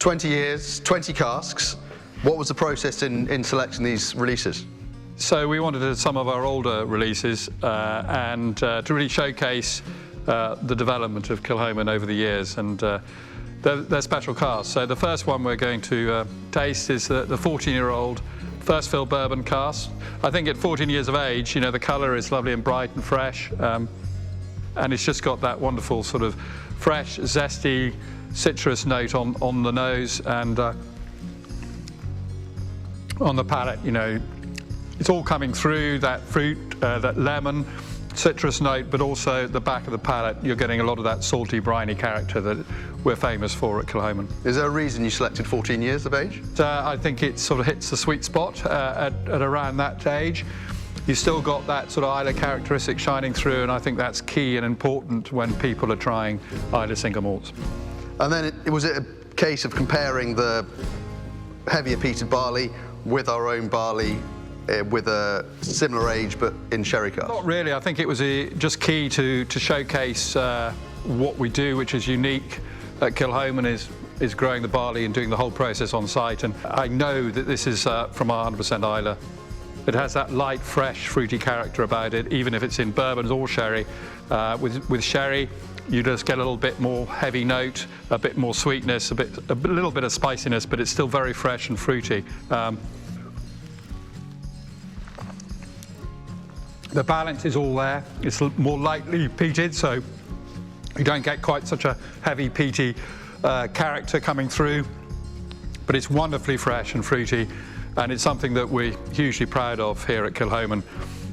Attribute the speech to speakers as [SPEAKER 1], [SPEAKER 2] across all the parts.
[SPEAKER 1] 20 years, 20 casks. What was the process in selecting these releases?
[SPEAKER 2] So we wanted some of our older releases and to really showcase the development of Kilchoman over the years, and they're special casks. So the first one we're going to taste is the 14-year-old first fill bourbon cask. I think at 14 years of age, you know, the colour is lovely and bright and fresh, and it's just got that wonderful sort of fresh, zesty, citrus note on the nose, and on the palate, you know, it's all coming through that fruit, that lemon, citrus note, but also the back of the palate, you're getting a lot of that salty, briny character that we're famous for at Kilchoman.
[SPEAKER 1] Is there a reason you selected 14 years of age?
[SPEAKER 2] I think it sort of hits the sweet spot at around that age. You've still got that sort of Islay characteristic shining through, and I think that's key and important when people are trying Islay single malts.
[SPEAKER 1] And then was it a case of comparing the heavier peated barley with our own barley with a similar age but in sherry cask?
[SPEAKER 2] Not really. I think it was just key to showcase what we do, which is unique at Kilchoman, is growing the barley and doing the whole process on site. And I know that this is from our 100% Islay. It has that light, fresh, fruity character about it, even if it's in bourbons or sherry. With sherry, you just get a little bit more heavy note, a bit more sweetness, a little bit of spiciness, but it's still very fresh and fruity. The balance is all there. It's more lightly peated, so you don't get quite such a heavy peaty character coming through, but it's wonderfully fresh and fruity, and it's something that we're hugely proud of here at Kilchoman,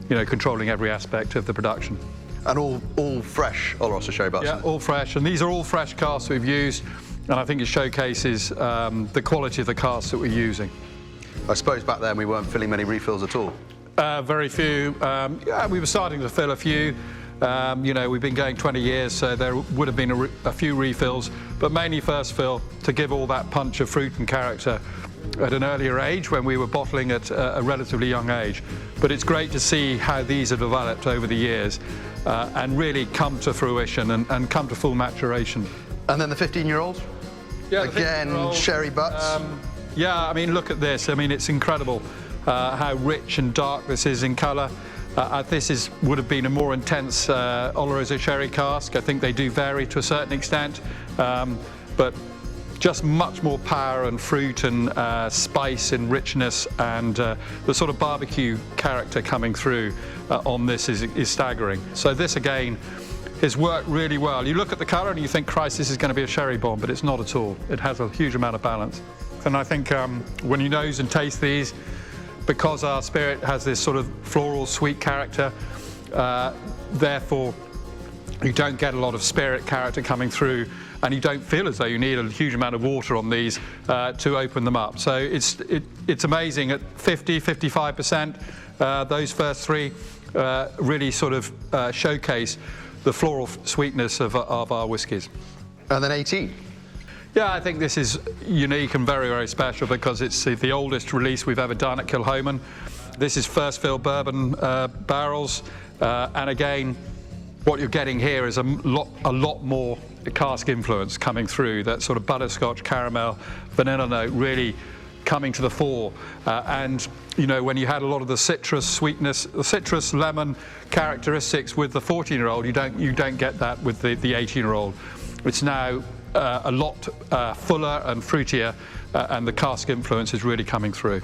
[SPEAKER 2] you know, controlling every aspect of the production.
[SPEAKER 1] And all fresh Oloroso sherry butts?
[SPEAKER 2] Yeah, all fresh, and these are all fresh casks we've used, and I think it showcases the quality of the casks that we're using.
[SPEAKER 1] I suppose back then we weren't filling many refills at all?
[SPEAKER 2] Very few. Yeah, we were starting to fill a few. You know, we've been going 20 years, so there would have been a few refills, but mainly first fill to give all that punch of fruit and character at an earlier age when we were bottling at a relatively young age. But it's great to see how these have developed over the years and really come to fruition and come to full maturation.
[SPEAKER 1] And then the 15-year-old?
[SPEAKER 2] Yeah,
[SPEAKER 1] again, sherry butts?
[SPEAKER 2] Yeah, I mean, look at this. I mean, it's incredible how rich and dark this is in colour. This would have been a more intense Oloroso sherry cask. I think they do vary to a certain extent, but just much more power and fruit and spice and richness, and the sort of barbecue character coming through on this is staggering. So this again has worked really well. You look at the colour and you think, Christ, this is going to be a sherry bomb, but it's not at all. It has a huge amount of balance. And I think when you nose and taste these, because our spirit has this sort of floral, sweet character, therefore you don't get a lot of spirit character coming through, and you don't feel as though you need a huge amount of water on these to open them up. So it's amazing. At 50–55%, those first three really sort of showcase the floral sweetness of our whiskies.
[SPEAKER 1] And then 18.
[SPEAKER 2] Yeah, I think this is unique and very, very special because it's the oldest release we've ever done at Kilchoman. This is first fill bourbon barrels, and again, what you're getting here is a lot more cask influence coming through, that sort of butterscotch, caramel, vanilla note really coming to the fore. And you know, when you had a lot of the citrus sweetness, the citrus lemon characteristics with the 14-year-old, you don't get that with the 18-year-old. It's now a lot fuller and fruitier, and the cask influence is really coming through.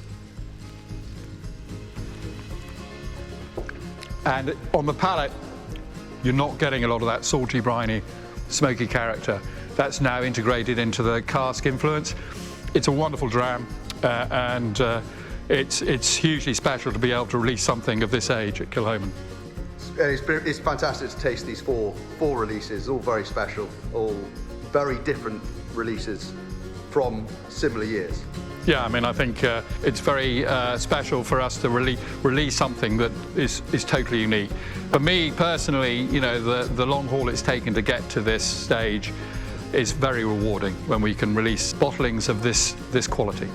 [SPEAKER 2] And on the palate, you're not getting a lot of that salty, briny, smoky character. That's now integrated into the cask influence. It's a wonderful dram, and it's hugely special to be able to release something of this age at Kilchoman.
[SPEAKER 1] It's fantastic to taste these four releases, all very special, all very different releases from similar years.
[SPEAKER 2] Yeah, I mean, I think it's very special for us to release something that is totally unique. For me personally, you know, the long haul it's taken to get to this stage is very rewarding when we can release bottlings of this quality.